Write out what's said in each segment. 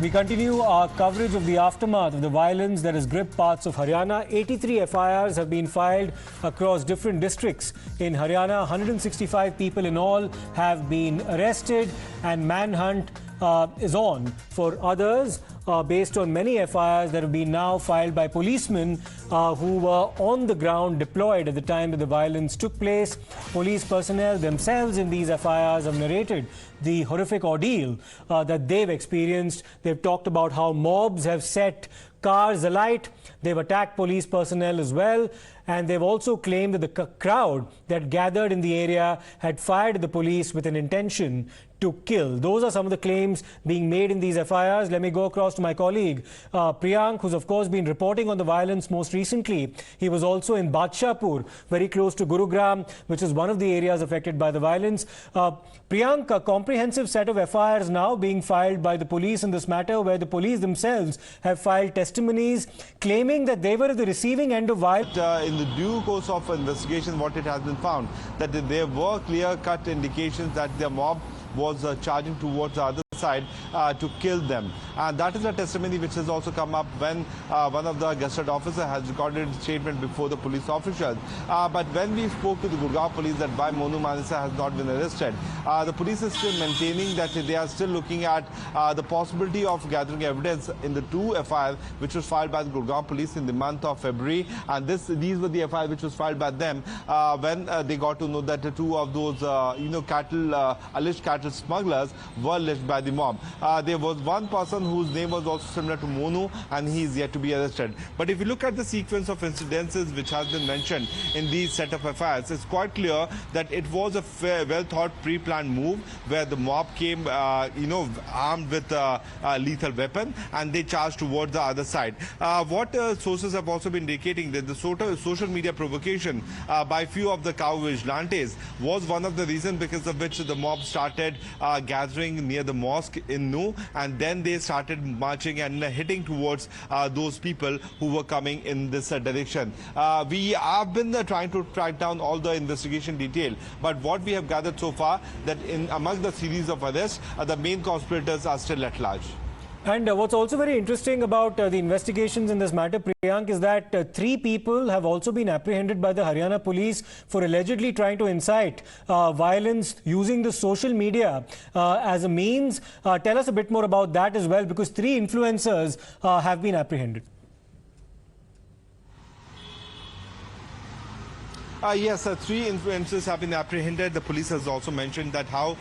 We continue our coverage of the aftermath of the violence that has gripped parts of Haryana. 83 FIRs have been filed across different districts in Haryana. 165 people in all have been arrested, and manhunt is on for others based on many FIRs that have been now filed by policemen who were on the ground deployed at the time that the violence took place. Police personnel themselves in these FIRs have narrated the horrific ordeal that they've experienced. They've talked about how mobs have set cars alight. They've attacked police personnel as well. And they've also claimed that the crowd that gathered in the area had fired at the police with an intention to kill. Those are some of the claims being made in these FIRs. Let me go across to my colleague, Priyank, who's of course been reporting on the violence most recently. He was also in Badshahpur, very close to Gurugram, which is one of the areas affected by the violence. Priyank, a comprehensive set of FIRs now being filed by the police in this matter, where the police themselves have filed testimonies claiming that they were at the receiving end of violence. In the due course of investigation, what it has been found, that there were clear-cut indications that the mob was charging towards the other side to kill them. And that is a testimony which has also come up when one of the gazetted officer has recorded a statement before the police officials. But when we spoke to the Gurgaon police that why Nuh Violence has not been arrested, the police is still maintaining that they are still looking at the possibility of gathering evidence in the two FIRs which was filed by the Gurgaon police in the month of February. And these were the FIRs which was filed by them when they got to know that two of those alleged cattle smugglers were alleged by the mob. There was one person whose name was also similar to Monu, and he is yet to be arrested. But if you look at the sequence of incidences which has been mentioned in these set of FIRs, it's quite clear that it was a well-thought, pre-planned move where the mob came, armed with a lethal weapon, and they charged towards the other side. What sources have also been indicating that the social media provocation by few of the cow vigilantes was one of the reasons because of which the mob started gathering near the mosque in Nuh, and then they started marching and hitting towards those people who were coming in this direction. We have been trying to track down all the investigation detail, but what we have gathered so far that among the series of arrests, the main conspirators are still at large. And what's also very interesting about the investigations in this matter, Priyank, is that 3 people have also been apprehended by the Haryana police for allegedly trying to incite violence using the social media as a means. Tell us a bit more about that as well, because 3 influencers have been apprehended. Yes, 3 influencers have been apprehended. The police has also mentioned that how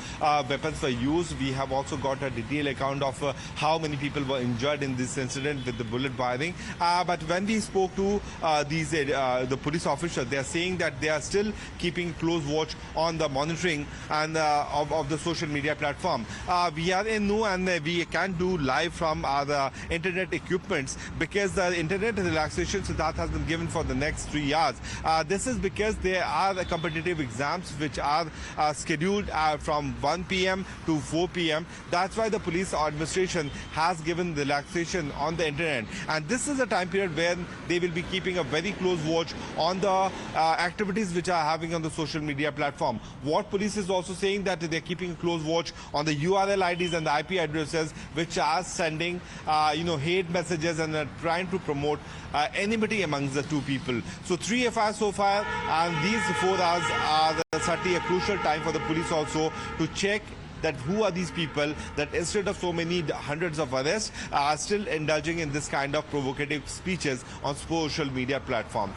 weapons were used. We have also got a detailed account of how many people were injured in this incident with the bullet firing. But when we spoke to the police officers, they are saying that they are still keeping close watch on the monitoring and of the social media platform. We are in Nuh, and we can't do live from the internet equipments because the internet relaxation that has been given for the next 3 years. This is because there are competitive exams which are scheduled from 1 p.m. to 4 p.m. That's why the police administration has given relaxation on the internet. And this is a time period where they will be keeping a very close watch on the activities which are having on the social media platform. What police is also saying that they're keeping a close watch on the URL IDs and the IP addresses which are sending, hate messages and trying to promote enmity amongst the 2 people. So 3 FIRs so far. And these 4 hours are certainly a crucial time for the police also to check that who are these people that instead of so many hundreds of arrests are still indulging in this kind of provocative speeches on social media platforms.